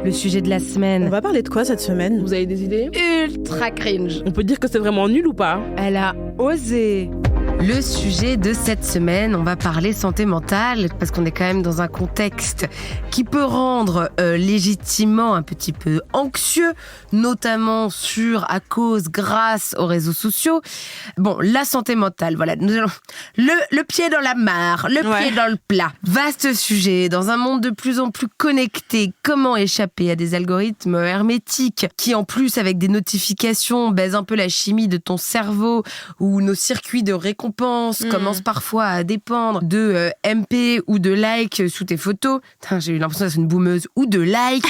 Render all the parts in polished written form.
le sujet de la semaine. On va parler de quoi cette semaine ? Vous avez des idées ? Ultra cringe. On peut dire que c'est vraiment nul ou pas ? Elle a osé. Le sujet de cette semaine, on va parler santé mentale parce qu'on est quand même dans un contexte qui peut rendre légitimement un petit peu anxieux, notamment grâce aux réseaux sociaux. Bon, la santé mentale, voilà, nous allons le pied dans la mare, le pied dans le plat. Vaste sujet, dans un monde de plus en plus connecté, comment échapper à des algorithmes hermétiques qui en plus avec des notifications baisent un peu la chimie de ton cerveau ou nos circuits de récompense commence parfois à dépendre de MP ou de like sous tes photos. J'ai eu l'impression d'être une boumeuse. Ou de like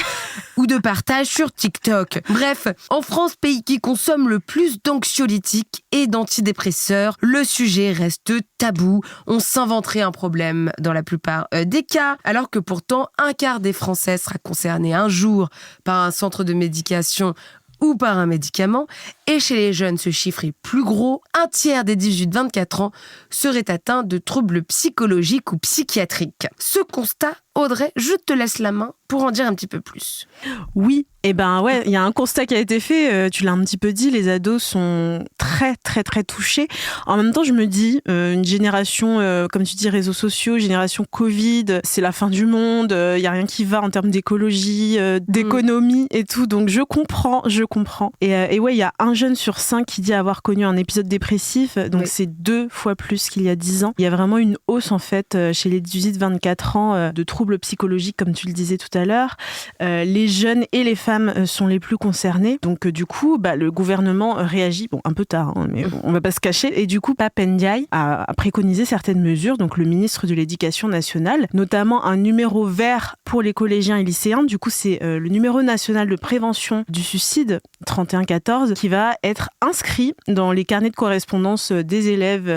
ou de partage sur TikTok. Bref, en France, pays qui consomme le plus d'anxiolytiques et d'antidépresseurs, le sujet reste tabou. On s'inventerait un problème dans la plupart des cas, alors que pourtant, un quart des Français sera concerné un jour par un centre de médication ou par un médicament, et chez les jeunes, ce chiffre est plus gros. Un tiers des 18-24 ans seraient atteints de troubles psychologiques ou psychiatriques. Ce constat, Audrey, je te laisse la main pour en dire un petit peu plus. Oui, il y a un constat qui a été fait, tu l'as un petit peu dit, les ados sont très très très touchés. En même temps, je me dis, une génération, comme tu dis, réseaux sociaux, génération Covid, c'est la fin du monde, il y a rien qui va en termes d'écologie, d'économie et tout, donc je comprends. Et ouais, il y a un jeune sur 5 qui dit avoir connu un épisode dépressif, donc c'est 2 fois plus qu'il y a 10 ans. Il y a vraiment une hausse en fait chez les 18-24 ans de troubles psychologiques, comme tu le disais tout à l'heure. Les jeunes et les femmes sont les plus concernés. Donc du coup, le gouvernement réagit, un peu tard, mais on va pas se cacher. Et du coup, Pape Ndiaye a préconisé certaines mesures, donc le ministre de l'Éducation nationale, notamment un numéro vert pour les collégiens et lycéens. Du coup, c'est le numéro national de prévention du suicide, 3114, qui va être inscrit dans les carnets de correspondance des élèves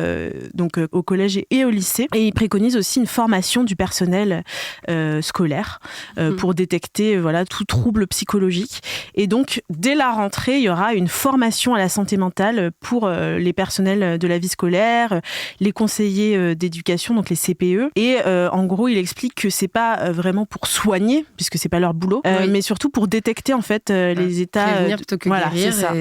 au collège et au lycée. Et il préconise aussi une formation du personnel scolaire pour détecter tout trouble psychologique. Et donc, dès la rentrée, il y aura une formation à la santé mentale pour les personnels de la vie scolaire, les conseillers d'éducation, donc les CPE. Et en gros, il explique que c'est pas vraiment pour soigner, puisque c'est pas leur boulot, mais surtout pour détecter en fait les états prévenir plutôt que guérir. C'est ça.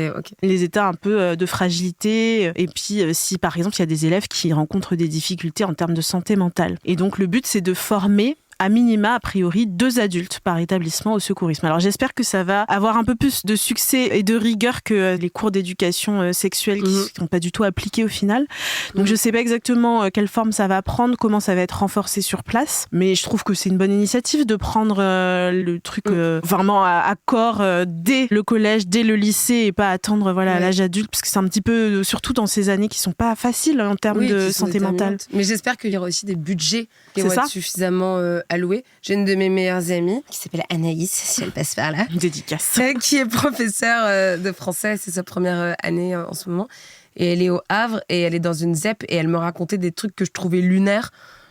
Les états un peu de fragilité. Et puis, si par exemple, il y a des élèves qui rencontrent des difficultés en termes de santé mentale. Et donc, le but, c'est de former à minima, a priori, 2 adultes par établissement au secourisme. Alors j'espère que ça va avoir un peu plus de succès et de rigueur que les cours d'éducation sexuelle qui ne sont pas du tout appliqués au final. Donc je sais pas exactement quelle forme ça va prendre, comment ça va être renforcé sur place, mais je trouve que c'est une bonne initiative de prendre le truc vraiment à corps dès le collège, dès le lycée et pas attendre à l'âge adulte, parce que c'est un petit peu, surtout dans ces années qui sont pas faciles en termes de santé mentale. Mais j'espère qu'il y aura aussi des budgets qui vont être suffisamment alloués. J'ai une de mes meilleures amies qui s'appelle Anaïs, si elle passe par là. Dédicace. Qui est professeure de français, c'est sa première année en ce moment. Et elle est au Havre et elle est dans une ZEP et elle me racontait des trucs que je trouvais lunaires.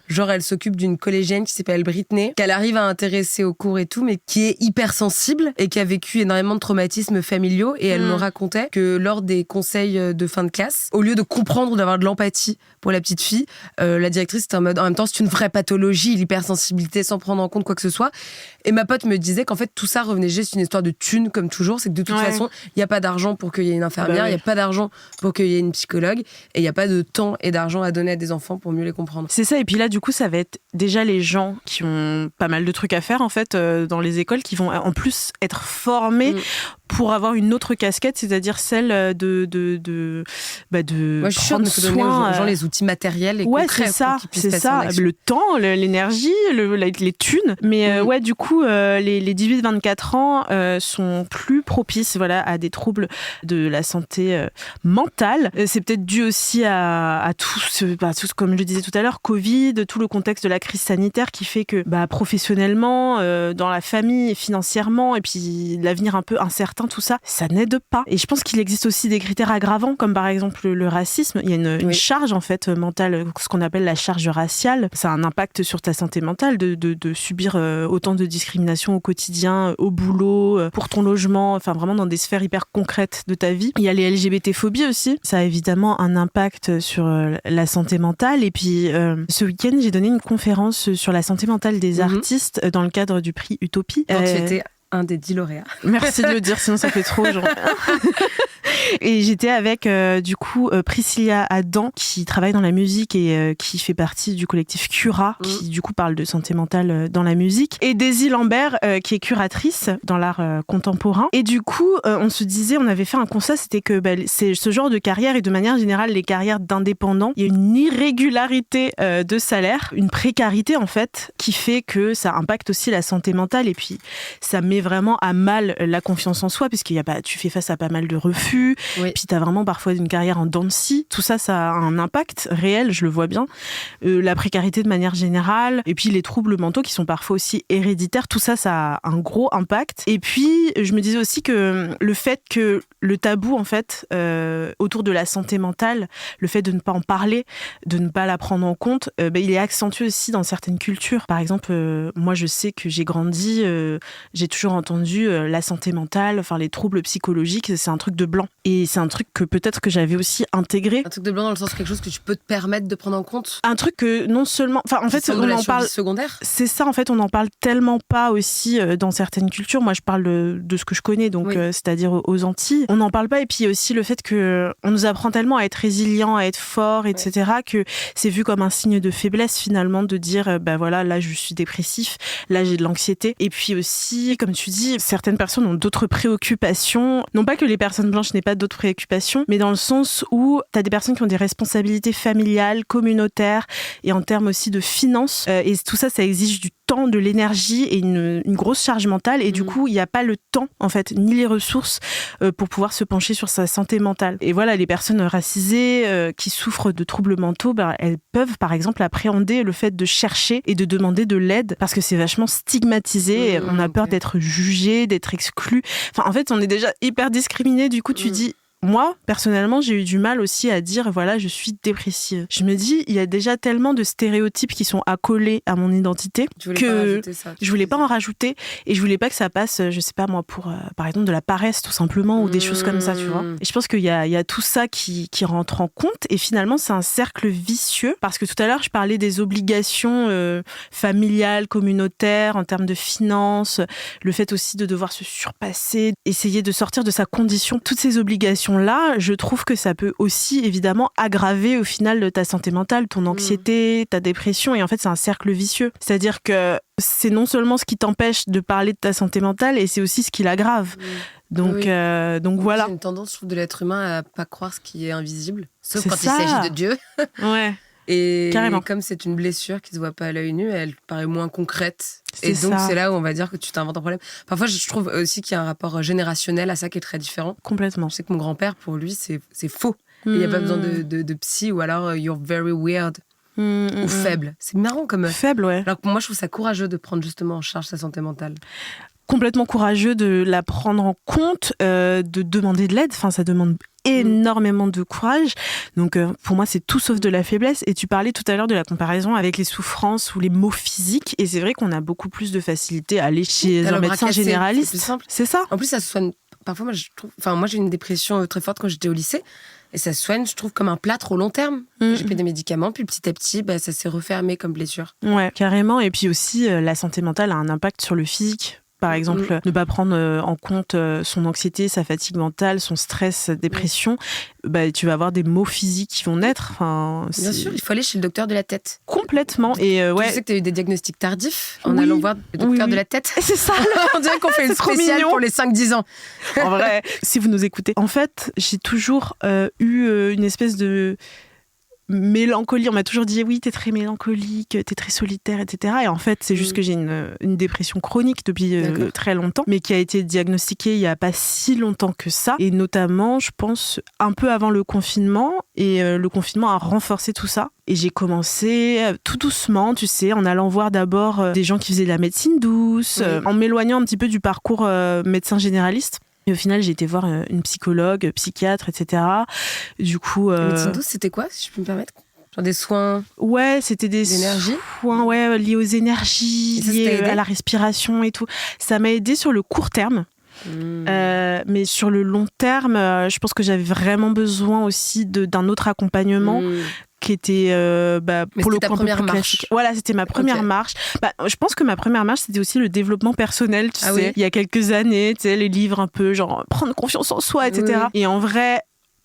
Genre, elle s'occupe d'une collégienne qui s'appelle Britney, qu'elle arrive à intéresser au cours et tout, mais qui est hypersensible et qui a vécu énormément de traumatismes familiaux. Et elle me racontait que lors des conseils de fin de classe, au lieu de comprendre ou d'avoir de l'empathie pour la petite fille, la directrice était en mode, en même temps, c'est une vraie pathologie, l'hypersensibilité, sans prendre en compte quoi que ce soit. Et ma pote me disait qu'en fait, tout ça revenait juste une histoire de thunes, comme toujours. C'est que de toute façon, il n'y a pas d'argent pour qu'il y ait une infirmière, il n'y a pas d'argent pour qu'il y ait une psychologue, et il n'y a pas de temps et d'argent à donner à des enfants pour mieux les comprendre. C'est ça, et puis là, du coup, ça va être déjà les gens qui ont pas mal de trucs à faire, en fait, dans les écoles, qui vont en plus être formés pour avoir une autre casquette, c'est-à-dire celle de je suis sûre qu'il faut donner aux gens les outils matériels et concrets pour qu'ils puissent passer en action. Le temps, l'énergie, les thunes. Mais du coup, les 18-24 ans sont plus propices à des troubles de la santé mentale. C'est peut-être dû aussi à tout comme je le disais tout à l'heure, Covid, tout le contexte de la crise sanitaire qui fait que professionnellement, dans la famille, financièrement, et puis l'avenir un peu incertain, tout ça, ça n'aide pas. Et je pense qu'il existe aussi des critères aggravants, comme par exemple le racisme. Il y a une charge en fait mentale, ce qu'on appelle la charge raciale. Ça a un impact sur ta santé mentale de subir autant de discrimination au quotidien, au boulot, pour ton logement, enfin vraiment dans des sphères hyper concrètes de ta vie. Il y a les LGBT-phobies aussi. Ça a évidemment un impact sur la santé mentale. Et puis ce week-end, j'ai donné une conférence sur la santé mentale des artistes dans le cadre du prix Utopie. Tu étais un des 10 lauréats. Merci de le dire, sinon ça fait trop, genre. Et j'étais avec, du coup, Priscilla Adam, qui travaille dans la musique et qui fait partie du collectif Cura, qui, du coup, parle de santé mentale dans la musique. Et Daisy Lambert, qui est curatrice dans l'art contemporain. Et du coup, on se disait, on avait fait un constat, c'était que c'est ce genre de carrière, et de manière générale, les carrières d'indépendants, il y a une irrégularité de salaire, une précarité, en fait, qui fait que ça impacte aussi la santé mentale. Et puis, ça met vraiment à mal la confiance en soi, puisqu'il y a pas, tu fais face à pas mal de refus. Oui. Puis t'as vraiment parfois une carrière en dents de scie. Tout ça, ça a un impact réel, je le vois bien. La précarité de manière générale, et puis les troubles mentaux qui sont parfois aussi héréditaires, tout ça, ça a un gros impact. Et puis, je me disais aussi que le fait que le tabou, en fait, autour de la santé mentale, le fait de ne pas en parler, de ne pas la prendre en compte, il est accentué aussi dans certaines cultures. Par exemple, moi, je sais que j'ai grandi, j'ai toujours entendu la santé mentale, enfin les troubles psychologiques, c'est un truc de blanc. Et c'est un truc que peut-être que j'avais aussi intégré. Un truc de blanc dans le sens quelque chose que tu peux te permettre de prendre en compte. Un truc que non seulement, enfin en fait on en parle. Secondaire. C'est ça en fait, on en parle tellement pas aussi dans certaines cultures. Moi je parle de ce que je connais, donc c'est-à-dire aux Antilles. On n'en parle pas, et puis aussi le fait que on nous apprend tellement à être résilient, à être fort, etc. que c'est vu comme un signe de faiblesse finalement de dire voilà, là je suis dépressif, là j'ai de l'anxiété. Et puis aussi, comme tu dis, certaines personnes ont d'autres préoccupations. Non pas que les personnes blanches n'aient pas d'autres préoccupations, mais dans le sens où tu as des personnes qui ont des responsabilités familiales, communautaires, et en termes aussi de finances. Et tout ça, ça exige du temps, de l'énergie et une grosse charge mentale. Et du coup, il n'y a pas le temps, en fait, ni les ressources pour pouvoir se pencher sur sa santé mentale. Et voilà, les personnes racisées qui souffrent de troubles mentaux, elles peuvent, par exemple, appréhender le fait de chercher et de demander de l'aide parce que c'est vachement stigmatisé. On a peur d'être jugé, d'être exclu. Enfin, en fait, on est déjà hyper discriminé. Du coup, tu dis... Moi, personnellement, j'ai eu du mal aussi à dire, voilà, je suis dépressive. Je me dis, il y a déjà tellement de stéréotypes qui sont accolés à mon identité que je voulais pas en rajouter, et je voulais pas que ça passe, je sais pas moi, pour, par exemple, de la paresse tout simplement, ou des choses comme ça, tu vois. Et je pense qu'il y a tout ça qui rentre en compte, et finalement, c'est un cercle vicieux, parce que tout à l'heure, je parlais des obligations familiales, communautaires, en termes de finances, le fait aussi de devoir se surpasser, essayer de sortir de sa condition, toutes ces obligations là, je trouve que ça peut aussi évidemment aggraver au final ta santé mentale, ton anxiété, ta dépression, et en fait c'est un cercle vicieux. C'est-à-dire que c'est non seulement ce qui t'empêche de parler de ta santé mentale, et c'est aussi ce qui l'aggrave. Donc voilà. C'est une tendance, je trouve, de l'être humain à pas croire ce qui est invisible, sauf quand il s'agit de Dieu. Ouais. Et carrément. Comme c'est une blessure qui se voit pas à l'œil nu, elle paraît moins concrète. Et donc c'est là où on va dire que tu t'inventes un problème. Parfois je trouve aussi qu'il y a un rapport générationnel à ça qui est très différent. Complètement. Je sais que mon grand-père, pour lui, c'est faux. Il n'y a pas besoin de psy, ou alors you're very weird. Ou faible. C'est marrant comme... Faible, ouais. Alors que moi je trouve ça courageux de prendre justement en charge sa santé mentale. Complètement courageux de la prendre en compte, de demander de l'aide. Enfin, ça demande énormément de courage. Donc, pour moi, c'est tout sauf de la faiblesse. Et tu parlais tout à l'heure de la comparaison avec les souffrances ou les maux physiques. Et c'est vrai qu'on a beaucoup plus de facilité à aller chez un médecin généraliste. C'est plus simple. C'est ça. En plus, ça se soigne. Parfois, moi, je trouve... moi, j'ai eu une dépression très forte quand j'étais au lycée. Et ça se soigne, je trouve, comme un plâtre au long terme. J'ai pris des médicaments, puis petit à petit, ça s'est refermé comme blessure. Ouais, carrément. Et puis aussi, la santé mentale a un impact sur le physique. Par exemple, ne pas prendre en compte son anxiété, sa fatigue mentale, son stress, sa dépression, tu vas avoir des maux physiques qui vont naître. Enfin, bien sûr, il faut aller chez le docteur de la tête. Complètement. Et tu sais que tu as eu des diagnostics tardifs en allant voir le docteur de la tête. C'est ça. On dirait qu'on fait une spéciale pour les 5-10 ans. En vrai, si vous nous écoutez. En fait, j'ai toujours eu une espèce de... mélancolie, on m'a toujours dit oui, t'es très mélancolique, t'es très solitaire, etc. Et en fait, c'est juste que j'ai une dépression chronique depuis très longtemps, mais qui a été diagnostiquée il y a pas si longtemps que ça, et notamment, je pense, un peu avant le confinement, et le confinement a renforcé tout ça. Et j'ai commencé tout doucement, tu sais, en allant voir d'abord des gens qui faisaient de la médecine douce, en m'éloignant un petit peu du parcours médecin généraliste. Et au final, j'ai été voir une psychologue, psychiatre, etc. Du coup... La médecine douce, c'était quoi, si je peux me permettre ? Genre des soins... Ouais, c'était des soins liés aux énergies, liés à la respiration et tout. Ça m'a aidé sur le court terme. Mais sur le long terme, je pense que j'avais vraiment besoin aussi d'un autre accompagnement qui était Mais pour le c'était ta coup un peu première plus marche. classique. Voilà, c'était ma première Ok. marche. Je pense que ma première marche, c'était aussi le développement personnel, tu Ah sais. oui. Il y a quelques années, tu sais, les livres un peu genre prendre confiance en soi, etc. Oui. Et en vrai,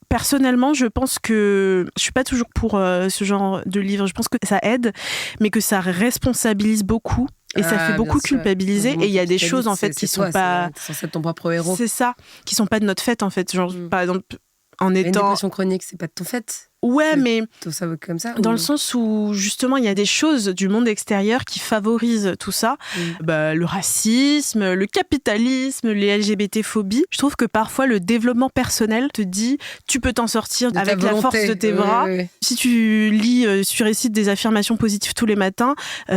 personnellement, je pense que je suis pas toujours pour ce genre de livre. Je pense que ça aide, mais que ça responsabilise beaucoup. Et ça fait Ah, beaucoup bien sûr. culpabiliser. Dans Et il y a des ta vie, choses, en fait, qui c'est sont toi, pas... c'est censé être ton propre héros. C'est ça, qui sont pas de notre fait, en fait. Genre, par exemple, en Mais une étant... dépression chronique, c'est pas de ton fait. Ouais, C'est- mais Tout ça comme ça. dans ou- le sens où, justement, il y a des choses du monde extérieur qui favorisent tout ça. Le racisme, le capitalisme, les LGBT-phobies. Je trouve que parfois, le développement personnel te dit, tu peux t'en sortir De ta avec la volonté. force de tes bras. Ouais. Si tu lis, tu récites des affirmations positives tous les matins,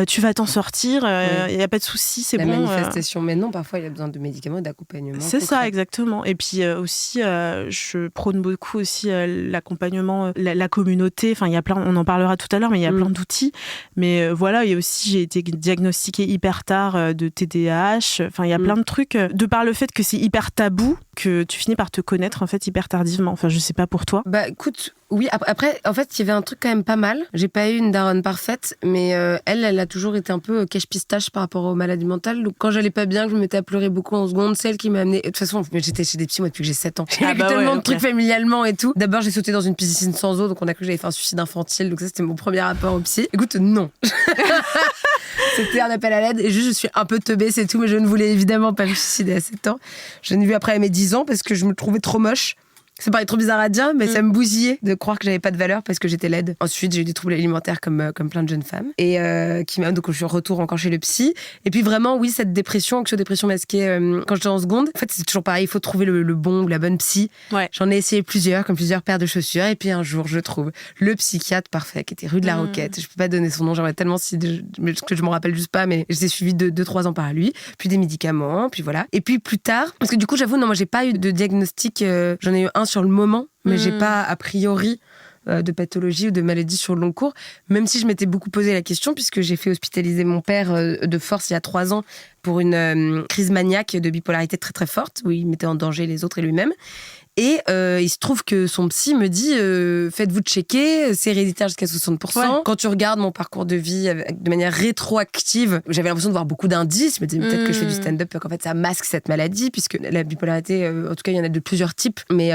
tu vas t'en sortir, il n'y a pas de souci, c'est La bon. manifestation, mais non, parfois il y a besoin de médicaments et d'accompagnement. C'est ça, concret. exactement. Et puis aussi, je prône beaucoup aussi l'accompagnement, la communauté. Enfin, il y a plein, on en parlera tout à l'heure, mais il y a plein d'outils. Mais voilà, et aussi, j'ai été diagnostiquée hyper tard de TDAH. Enfin, il y a plein de trucs. De par le fait que c'est hyper tabou, que tu finis par te connaître en fait hyper tardivement. Enfin, je sais pas pour toi. Bah écoute, oui, après, en fait, il y avait un truc quand même pas mal. J'ai pas eu une daronne parfaite, mais elle a toujours été un peu cache-pistache par rapport aux maladies mentales. Donc quand j'allais pas bien, que je me mettais à pleurer beaucoup en seconde, c'est elle qui m'a amenée. De toute façon, j'étais chez des psys moi depuis que j'ai 7 ans. J'ai vécu tellement de trucs familialement et tout. D'abord, j'ai sauté dans une piscine sans eau, donc on a cru que j'avais fait un suicide infantile. Donc ça, c'était mon premier rapport au psy. Écoute, non. C'était un appel à l'aide et juste je suis un peu teubée, c'est tout, mais je ne voulais évidemment pas me suicider à 7 ans. Je l'ai vu après à mes 10 ans parce que je me trouvais trop moche. Ça paraît trop bizarre à dire, mais ça me bousillait de croire que j'avais pas de valeur parce que j'étais laide. Ensuite, j'ai eu des troubles alimentaires comme plein de jeunes femmes. Et donc je suis retour encore chez le psy. Et puis vraiment, oui, cette dépression, anxio-dépression masquée, quand j'étais en seconde, en fait, c'est toujours pareil, il faut trouver le bon ou la bonne psy. Ouais. J'en ai essayé plusieurs, comme plusieurs paires de chaussures. Et puis un jour, je trouve le psychiatre parfait, qui était rue de la Roquette. Je peux pas donner son nom, j'aimerais tellement que je m'en rappelle juste pas, mais j'étais suivie 2-3 ans par lui. Puis des médicaments, puis voilà. Et puis plus tard, parce que du coup, j'avoue, non, moi, j'ai pas eu de diagnostic. J'en ai eu un sur le moment, mais j'ai pas a priori de pathologie ou de maladie sur le long cours, même si je m'étais beaucoup posé la question, puisque j'ai fait hospitaliser mon père de force il y a 3 ans pour une crise maniaque de bipolarité très très forte, où il mettait en danger les autres et lui-même. Et il se trouve que son psy me dit faites-vous checker, c'est héréditaire jusqu'à 60%. Ouais. Quand tu regardes mon parcours de vie de manière rétroactive, j'avais l'impression de voir beaucoup d'indices. Je me disais peut-être que je fais du stand-up, qu'en fait ça masque cette maladie, puisque la bipolarité, en tout cas il y en a de plusieurs types, mais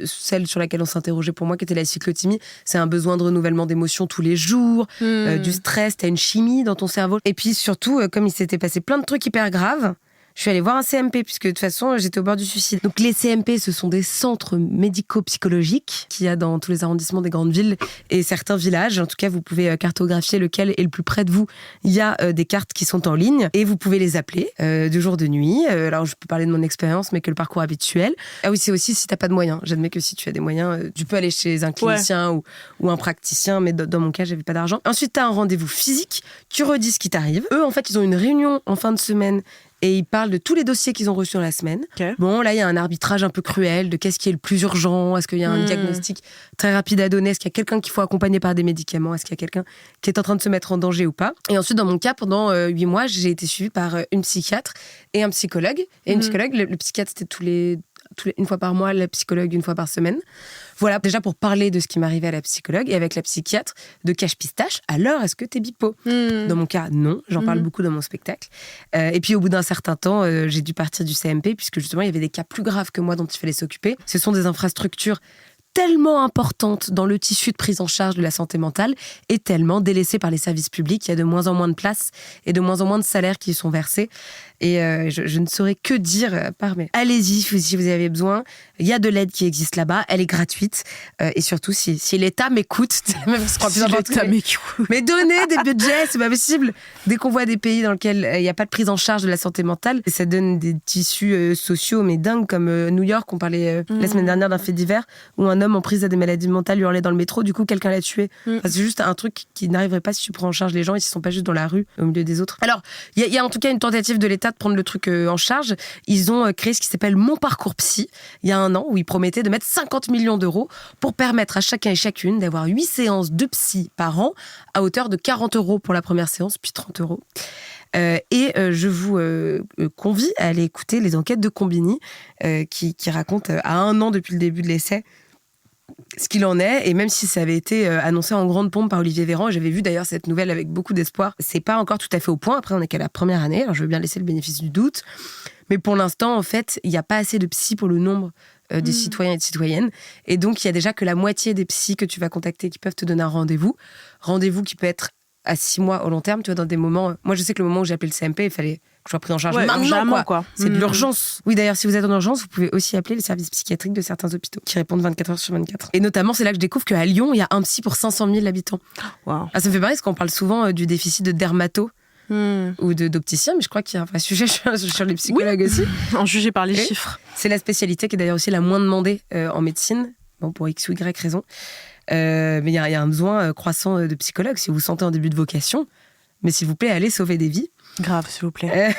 celle sur laquelle on s'interrogeait pour moi, qui était la cyclothymie, c'est un besoin de renouvellement d'émotions tous les jours, du stress, t'as une chimie dans ton cerveau. Et puis surtout, comme il s'était passé plein de trucs hyper graves, je suis allée voir un CMP, puisque de toute façon, j'étais au bord du suicide. Donc les CMP, ce sont des centres médico-psychologiques qu'il y a dans tous les arrondissements des grandes villes et certains villages. En tout cas, vous pouvez cartographier lequel est le plus près de vous. Il y a des cartes qui sont en ligne et vous pouvez les appeler de jour, de nuit. Alors, je peux parler de mon expérience, mais que le parcours habituel. Ah oui, c'est aussi si t'as pas de moyens. J'admets que si tu as des moyens, tu peux aller chez un clinicien ou un praticien, mais dans mon cas, j'avais pas d'argent. Ensuite, t'as un rendez-vous physique. Tu redis ce qui t'arrive. Eux, en fait, ils ont une réunion en fin de semaine et ils parlent de tous les dossiers qu'ils ont reçus dans la semaine. Okay. Bon, là, il y a un arbitrage un peu cruel de qu'est-ce qui est le plus urgent, est-ce qu'il y a un diagnostic très rapide à donner, est-ce qu'il y a quelqu'un qu'il faut accompagner par des médicaments, est-ce qu'il y a quelqu'un qui est en train de se mettre en danger ou pas. Et ensuite, dans mon cas, pendant 8 mois, j'ai été suivie par une psychiatre et un psychologue. Et une psychologue, le psychiatre, c'était une fois par mois, la psychologue une fois par semaine. Voilà, déjà pour parler de ce qui m'arrivait à la psychologue et avec la psychiatre de cache-pistache, alors est-ce que t'es bipo ? Dans mon cas, non. J'en parle beaucoup dans mon spectacle. Et puis au bout d'un certain temps, j'ai dû partir du CMP puisque justement, il y avait des cas plus graves que moi dont il fallait s'occuper. Ce sont des infrastructures tellement importante dans le tissu de prise en charge de la santé mentale et tellement délaissée par les services publics. Il y a de moins en moins de places et de moins en moins de salaires qui y sont versés. Et je ne saurais que dire, par mais allez-y si vous avez besoin. Il y a de l'aide qui existe là-bas, elle est gratuite. Et surtout, si l'État m'écoute, même si l'État m'écoute. Mais donnez des budgets, c'est pas possible. Dès qu'on voit des pays dans lesquels il n'y a pas de prise en charge de la santé mentale, ça donne des tissus sociaux, mais dingues, comme New York, on parlait la semaine dernière d'un fait divers, où un homme en prise à des maladies mentales hurlait dans le métro, du coup quelqu'un l'a tué. Enfin, c'est juste un truc qui n'arriverait pas si tu prends en charge les gens et s'ils sont pas juste dans la rue au milieu des autres. Alors, il y a en tout cas une tentative de l'État de prendre le truc en charge. Ils ont créé ce qui s'appelle Mon Parcours Psy, il y a 1 an, où ils promettaient de mettre 50 millions d'euros pour permettre à chacun et chacune d'avoir 8 séances de psy par an à hauteur de 40 euros pour la première séance, puis 30 euros. Je vous convie à aller écouter les enquêtes de Combini qui racontent à 1 an depuis le début de l'essai ce qu'il en est, et même si ça avait été annoncé en grande pompe par Olivier Véran, j'avais vu d'ailleurs cette nouvelle avec beaucoup d'espoir, c'est pas encore tout à fait au point. Après, on est qu'à la première année, alors je veux bien laisser le bénéfice du doute, mais pour l'instant, en fait, il n'y a pas assez de psy pour le nombre des citoyens et de citoyennes, et donc il y a déjà que la moitié des psys que tu vas contacter qui peuvent te donner un rendez-vous qui peut être à 6 mois au long terme, tu vois, dans des moments... Moi, je sais que le moment où j'ai appelé le CMP, il fallait que je sois pris en charge maintenant, quoi. C'est de l'urgence. Oui, d'ailleurs, si vous êtes en urgence, vous pouvez aussi appeler les services psychiatriques de certains hôpitaux qui répondent 24 heures sur 24. Et notamment, c'est là que je découvre qu'à Lyon, il y a un psy pour 500 000 habitants. Wow. Ah, ça me fait marrer parce qu'on parle souvent du déficit de dermato ou d'opticien, mais je crois qu'il y a un vrai sujet sur les psychologues aussi. En juger par les chiffres. C'est la spécialité qui est d'ailleurs aussi la moins demandée en médecine, bon, pour X ou Y raison. Mais il y a un besoin croissant de psychologues si vous vous sentez en début de vocation. Mais s'il vous plaît, allez sauver des vies. Grave, s'il vous plaît.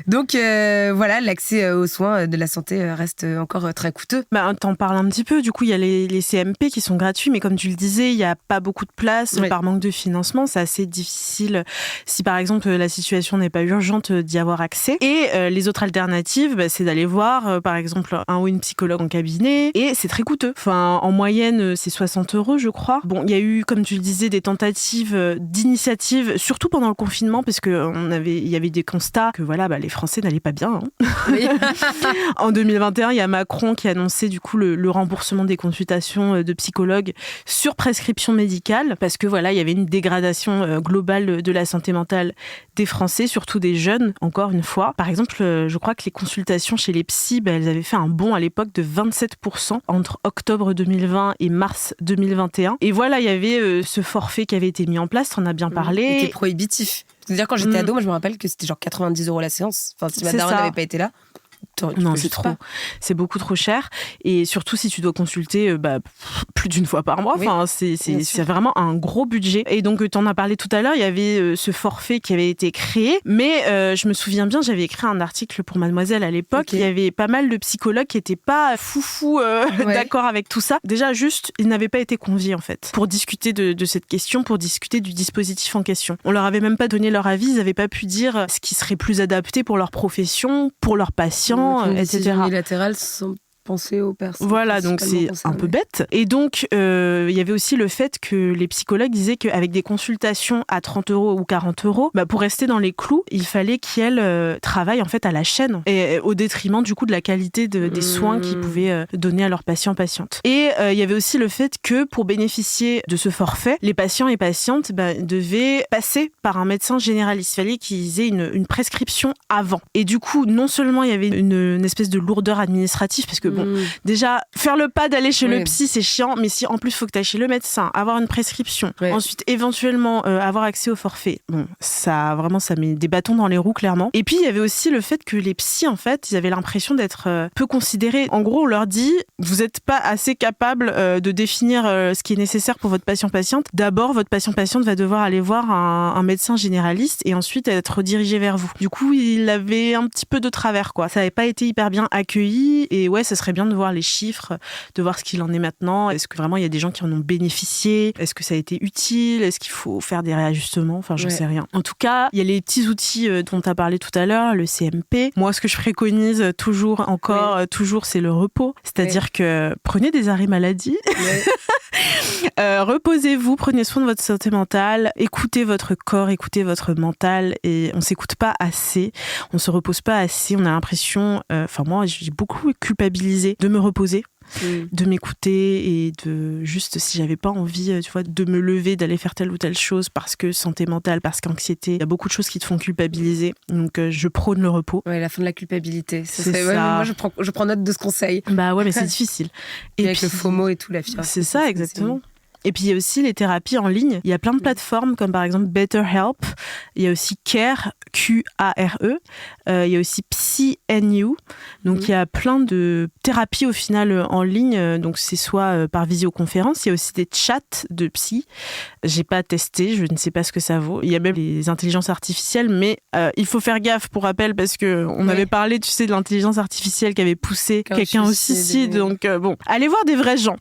Donc voilà, l'accès aux soins de la santé reste encore très coûteux. T'en parles un petit peu, du coup il y a les CMP qui sont gratuits, mais comme tu le disais, il n'y a pas beaucoup de place par manque de financement, c'est assez difficile si par exemple la situation n'est pas urgente d'y avoir accès. Et les autres alternatives, c'est d'aller voir par exemple un ou une psychologue en cabinet, et c'est très coûteux. Enfin, en moyenne c'est 60 € je crois. Bon, il y a eu, comme tu le disais, des tentatives d'initiatives, surtout pendant le confinement, parce qu'il y avait des constats que voilà, les Français n'allaient pas bien. Oui. En 2021, il y a Macron qui a annoncé du coup le remboursement des consultations de psychologues sur prescription médicale, parce que voilà, il y avait une dégradation globale de la santé mentale des Français, surtout des jeunes, encore une fois. Par exemple, je crois que les consultations chez les psys, elles avaient fait un bond à l'époque de 27% entre octobre 2020 et mars 2021. Et voilà, il y avait ce forfait qui avait été mis en place, on a bien parlé. C'était prohibitif. C'est-à-dire, quand j'étais ado, moi, je me rappelle que c'était genre 90 € la séance. Enfin, si ma daronne n'avait pas été là, non, c'est trop. Pas. C'est beaucoup trop cher. Et surtout, si tu dois consulter plus d'une fois par mois, c'est vraiment un gros budget. Et donc, tu en as parlé tout à l'heure, il y avait ce forfait qui avait été créé. Mais je me souviens bien, j'avais écrit un article pour Mademoiselle à l'époque. Okay. Il y avait pas mal de psychologues qui n'étaient pas foufou d'accord avec tout ça. Déjà, juste, ils n'avaient pas été conviés, en fait, pour discuter de cette question, pour discuter du dispositif en question. On leur avait même pas donné leur avis, ils n'avaient pas pu dire ce qui serait plus adapté pour leur profession, pour leurs patients, etc. Unilatérales sans penser aux personnes. Voilà, donc c'est un peu bête. Et donc, il y avait aussi le fait que les psychologues disaient qu'avec des consultations à 30 € ou 40 €, pour rester dans les clous, il fallait qu'elles travaillent en fait à la chaîne, et au détriment du coup de la qualité des soins qu'ils pouvaient donner à leurs patients-patientes. Et il y avait aussi le fait que pour bénéficier de ce forfait, les patients et patientes devaient passer par un médecin généraliste. Il fallait qu'ils aient une prescription avant. Et du coup, non seulement il y avait une espèce de lourdeur administrative, parce que bon, déjà, faire le pas d'aller chez le psy, c'est chiant, mais si en plus, il faut que tu ailles chez le médecin, avoir une prescription, ensuite, éventuellement, avoir accès au forfait. Bon, ça met des bâtons dans les roues, clairement. Et puis, il y avait aussi le fait que les psys, en fait, ils avaient l'impression d'être peu considérés. En gros, on leur dit, vous n'êtes pas assez capable de définir ce qui est nécessaire pour votre patient-patiente. D'abord, votre patient-patiente va devoir aller voir un médecin généraliste et ensuite être redirigé vers vous. Du coup, il avait un petit peu de travers, quoi. Ça n'avait pas été hyper bien accueilli, et ça serait bien de voir les chiffres, de voir ce qu'il en est maintenant. Est-ce que vraiment il y a des gens qui en ont bénéficié? Est-ce que ça a été utile? Est-ce qu'il faut faire des réajustements? Enfin, j'en sais rien. En tout cas, il y a les petits outils dont tu as parlé tout à l'heure, le CMP. Moi, ce que je préconise toujours, c'est le repos. C'est-à-dire que prenez des arrêts maladie. Reposez-vous, prenez soin de votre santé mentale, écoutez votre corps, écoutez votre mental, et on s'écoute pas assez, on se repose pas assez, on a l'impression, moi j'ai beaucoup culpabilisé de me reposer, de m'écouter, et de juste, si j'avais pas envie, de me lever, d'aller faire telle ou telle chose parce que santé mentale, parce qu'anxiété, il y a beaucoup de choses qui te font culpabiliser, donc je prône le repos. Ouais, la fin de la culpabilité. C'est ça. Moi je prends note de ce conseil. Mais c'est difficile. Et avec le FOMO et tout, la fièvre. C'est ça, exactement. Et puis il y a aussi les thérapies en ligne. Il y a plein de plateformes comme par exemple BetterHelp. Il y a aussi Care, Q-A-R-E. Il y a aussi PsyNU. Donc il y a plein de thérapies au final en ligne. Donc c'est soit par visioconférence. Il y a aussi des chats de psy. J'ai pas testé, je ne sais pas ce que ça vaut. Il y a même les intelligences artificielles, mais il faut faire gaffe, pour rappel, parce que on avait parlé, de l'intelligence artificielle qui avait poussé quelqu'un au suicide. Donc allez voir des vrais gens.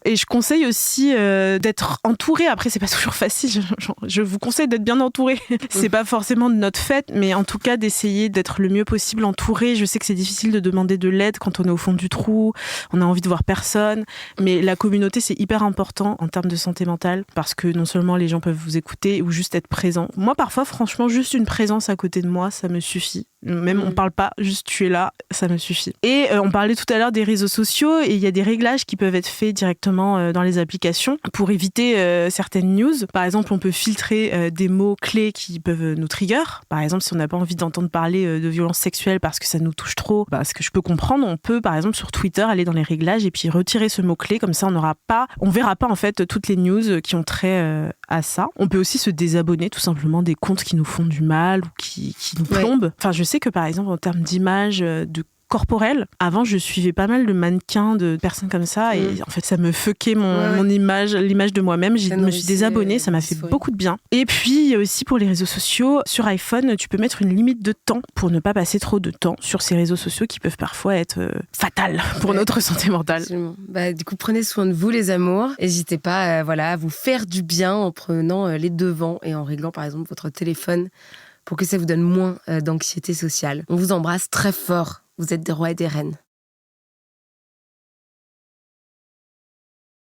Et je conseille aussi d'être entouré. Après, c'est pas toujours facile. Je vous conseille d'être bien entouré. C'est pas forcément de notre fait, mais en tout cas d'essayer d'être le mieux possible entouré. Je sais que c'est difficile de demander de l'aide quand on est au fond du trou, on a envie de voir personne, mais la communauté, c'est hyper important en termes de santé mentale, parce que non seulement les gens peuvent vous écouter ou juste être présents. Moi, parfois, franchement, juste une présence à côté de moi, ça me suffit. Même on parle pas, juste tu es là, ça me suffit. Et on parlait tout à l'heure des réseaux sociaux, et il y a des réglages qui peuvent être faits directement dans les applications pour éviter certaines news. Par exemple, on peut filtrer des mots clés qui peuvent nous trigger. Par exemple, si on n'a pas envie d'entendre parler de violences sexuelles parce que ça nous touche trop, ce que je peux comprendre, on peut par exemple sur Twitter aller dans les réglages et puis retirer ce mot clé, comme ça on verra pas en fait toutes les news qui ont trait à ça. On peut aussi se désabonner tout simplement des comptes qui nous font du mal ou qui nous plombent. Enfin, je sais que par exemple en termes d'image, de corporelle. Avant, je suivais pas mal de mannequins, de personnes comme ça, et en fait, ça me fuckait mon image, l'image de moi-même. Je me suis désabonnée, ça m'a fait beaucoup de bien. Et puis, il y a aussi pour les réseaux sociaux, sur iPhone, tu peux mettre une limite de temps pour ne pas passer trop de temps sur ces réseaux sociaux qui peuvent parfois être fatals pour notre santé mentale. Absolument. Du coup, prenez soin de vous, les amours. N'hésitez pas à vous faire du bien en prenant les devants et en réglant, par exemple, votre téléphone pour que ça vous donne moins d'anxiété sociale. On vous embrasse très fort. Vous êtes des rois et des reines.